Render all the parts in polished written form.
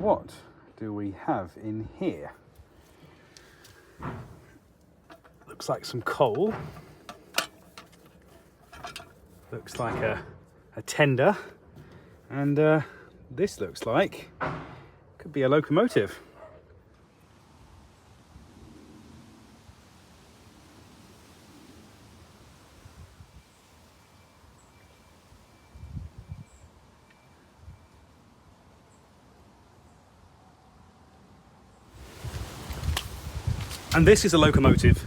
what do we have in here? Looks like some coal. Looks like a tender. And this looks like could be a locomotive. And this is a locomotive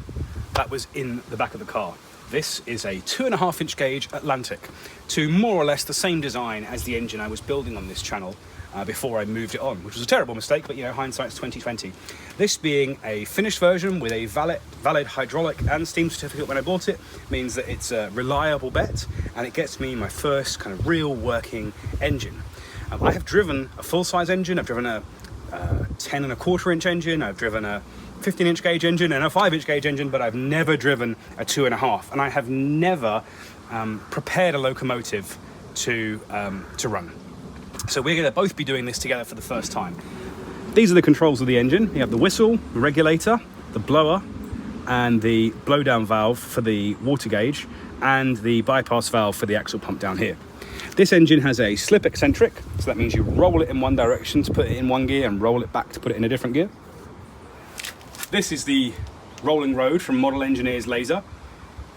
that was in the back of the car. This is a 2.5 inch gauge Atlantic to more or less the same design as the engine I was building on this channel before I moved it on, which was a terrible mistake, but you know, hindsight's 2020. This being a finished version with a valid hydraulic and steam certificate when I bought it, means that it's a reliable bet and it gets me my first kind of real working engine. I have driven a full-size engine, I've driven a 10.25 inch engine, I've driven a 15 inch gauge engine and a 5 inch gauge engine, but I've never driven a 2.5, and I have never prepared a locomotive to run. So we're going to both be doing this together for the first time. These are the controls of the engine. You have the whistle, the regulator, the blower, and the blowdown valve for the water gauge, and the bypass valve for the axle pump down here. This engine has a slip eccentric, so that means you roll it in one direction to put it in one gear and roll it back to put it in a different gear. This is the rolling road from Model Engineer's Laser.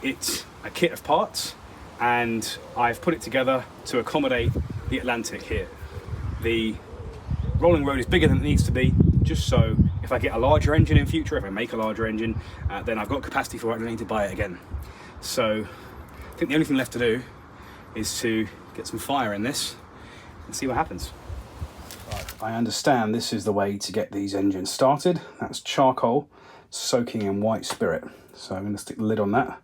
It's a kit of parts, and I've put it together to accommodate the Atlantic here. The rolling road is bigger than it needs to be, just so if I get a larger engine in future, if I make a larger engine, then I've got capacity for it and I don't need to buy it again. So I think the only thing left to do is to get some fire in this and see what happens. I understand this is the way to get these engines started. That's charcoal soaking in white spirit. So I'm going to stick the lid on that,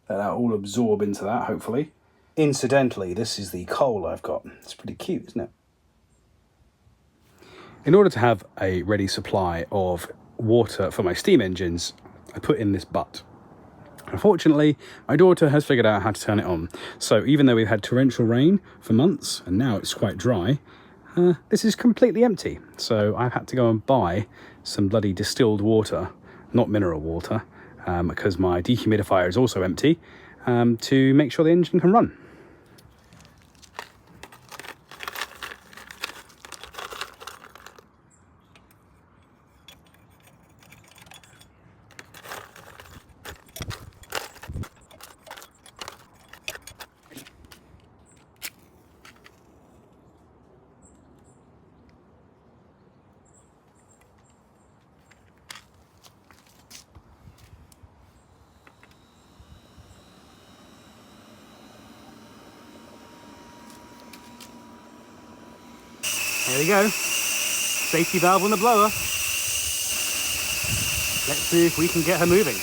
let that all absorb into that, hopefully. Incidentally, this is the coal I've got. It's pretty cute, isn't it? In order to have a ready supply of water for my steam engines, I put in this butt. Unfortunately, my daughter has figured out how to turn it on. So even though we've had torrential rain for months, and now it's quite dry, this is completely empty. So I've had to go and buy some bloody distilled water, not mineral water, because my dehumidifier is also empty, to make sure the engine can run. There we go. Safety valve on the blower. Let's see if we can get her moving.